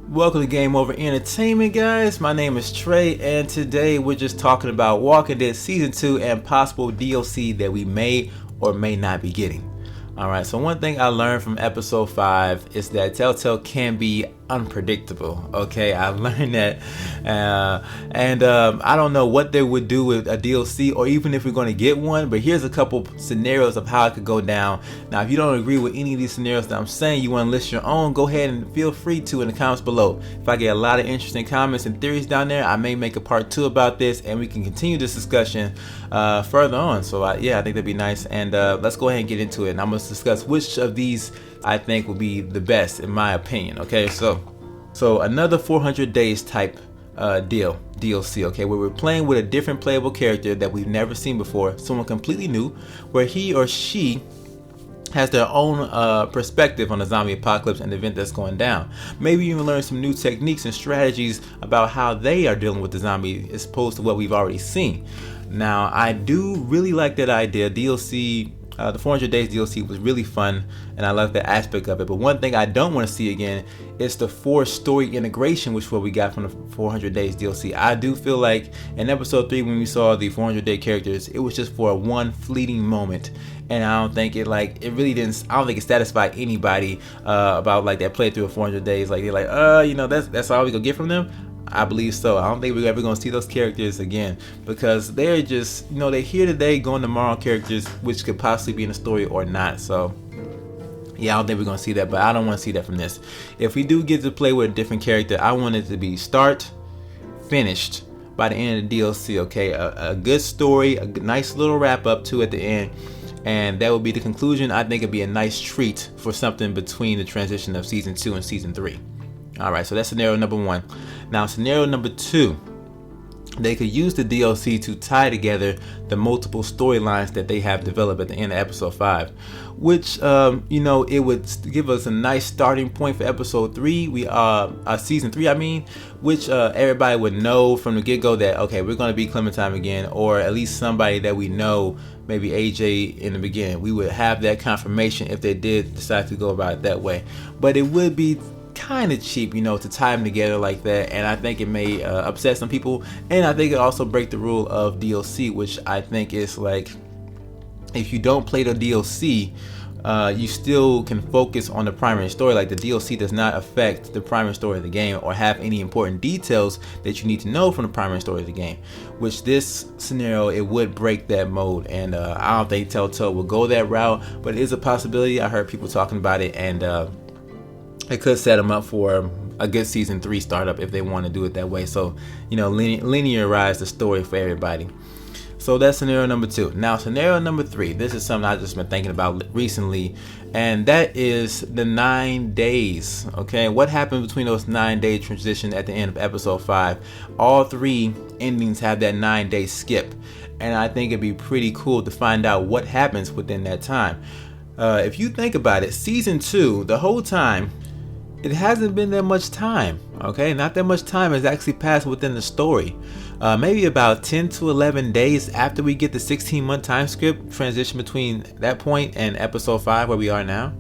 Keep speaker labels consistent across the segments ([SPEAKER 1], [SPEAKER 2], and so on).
[SPEAKER 1] Welcome to Game Over Entertainment, guys. My name is Trey, and today we're just talking about Walking Dead Season 2 and possible DLC that we may or may not be getting. Alright, so one thing I learned from episode 5 is that Telltale can be unpredictable. Okay, I learned that. I don't know what they would do with a DLC or even if we're going to get one, but here's a couple scenarios of how it could go down. Now, if you don't agree with any of these scenarios that I'm saying, you want to list your own, go ahead and feel free to in the comments below. If I get a lot of interesting comments and theories down there, I may make a part 2 about this and we can continue this discussion further on. So I think that'd be nice, and let's go ahead and get into it, and I'm going to discuss which of these I think will be the best in my opinion. Okay, so another 400 days type DLC, okay, where we're playing with a different playable character that we've never seen before, someone completely new, where he or she has their own perspective on the zombie apocalypse and the event that's going down. Maybe even learn some new techniques and strategies about how they are dealing with the zombie as opposed to what we've already seen. Now, I do really like that idea. DLC, the 400 Days DLC was really fun, and I love that aspect of it. But one thing I don't want to see again is the forced story integration, which is what we got from the 400 Days DLC. I do feel like in episode 3, when we saw the 400 Day characters, it was just for one fleeting moment, and I don't think I don't think it satisfied anybody about like that playthrough of 400 Days. Like they're like, that's all we gonna get from them. I believe so. I don't think we're ever going to see those characters again because they're just, they're here today, going tomorrow characters, which could possibly be in the story or not. So, yeah, I don't think we're going to see that, but I don't want to see that from this. If we do get to play with a different character, I want it to be start, finished by the end of the DLC, okay? A good story, a nice little wrap up to at the end, and that would be the conclusion. I think it'd be a nice treat for something between the transition of Season 2 and Season 3. Alright, so that's scenario number 1. Now, scenario number 2, they could use the DLC to tie together the multiple storylines that they have developed at the end of episode 5, which it would give us a nice starting point for episode 3. Season 3, which everybody would know from the get-go that, okay, we're going to be Clementine again, or at least somebody that we know, maybe AJ in the beginning. We would have that confirmation if they did decide to go about it that way. But it would be kind of cheap, to tie them together like that, and I think it may upset some people, and I think it also break the rule of DLC, which I think is like, if you don't play the DLC, you still can focus on the primary story. Like, the DLC does not affect the primary story of the game or have any important details that you need to know from the primary story of the game, which this scenario, it would break that mode, and I don't think Telltale will go that route, but it is a possibility. I heard people talking about it, and it could set them up for a good Season 3 startup if they want to do it that way. So, linearize the story for everybody. So that's scenario number 2. Now, scenario number 3, this is something I've just been thinking about recently, and that is the 9 days. Okay, what happened between those 9-day transition at the end of episode 5? All 3 endings have that 9-day skip, and I think it'd be pretty cool to find out what happens within that time. If you think about it, Season 2, the whole time, it hasn't been that much time, okay? Not that much time has actually passed within the story. Maybe about 10 to 11 days after we get the 16-month time skip transition between that point and episode 5 where we are now.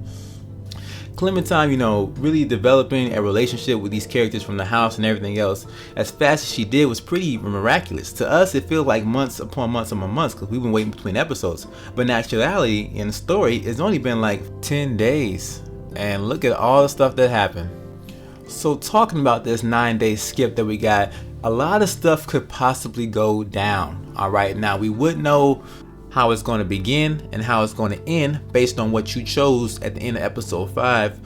[SPEAKER 1] Clementine, really developing a relationship with these characters from the house and everything else as fast as she did was pretty miraculous. To us, it feels like months upon months upon months because we've been waiting between episodes. But in actuality, in the story, it's only been like 10 days. And look at all the stuff that happened. So talking about this 9-day skip that we got, a lot of stuff could possibly go down. Alright, now we would know how it's going to begin and how it's going to end based on what you chose at the end of episode 5,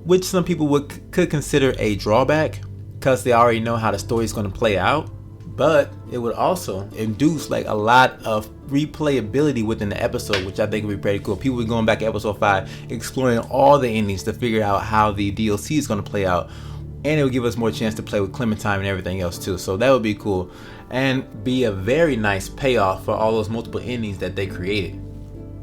[SPEAKER 1] which some people could consider a drawback because they already know how the story is going to play out. But it would also induce like a lot of replayability within the episode, which I think would be pretty cool. People would be going back to episode 5, exploring all the endings to figure out how the DLC is going to play out. And it would give us more chance to play with Clementine and everything else too. So that would be cool and be a very nice payoff for all those multiple endings that they created.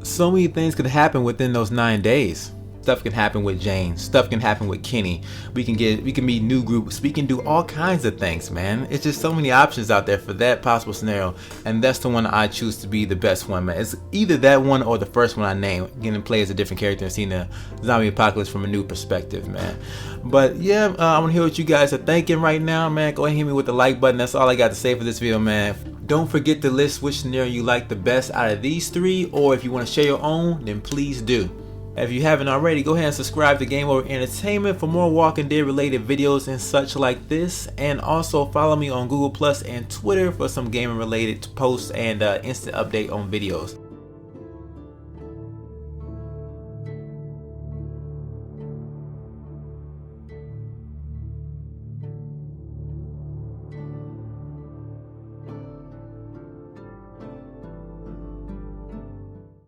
[SPEAKER 1] So many things could happen within those 9 days. Stuff can happen with Jane. Stuff can happen with Kenny. We can meet new groups. We can do all kinds of things, man. It's just so many options out there for that possible scenario, and that's the one I choose to be the best one, man. It's either that one or the first one I named, getting to play as a different character and seeing the zombie apocalypse from a new perspective, man. But yeah, I want to hear what you guys are thinking right now, man. Go ahead and hit me with the like button. That's all I got to say for this video, man. Don't forget to list which scenario you like the best out of these three, or if you want to share your own, then please do. If you haven't already, go ahead and subscribe to Game Over Entertainment for more Walking Dead related videos and such like this. And also follow me on Google Plus and Twitter for some gaming related posts and instant update on videos.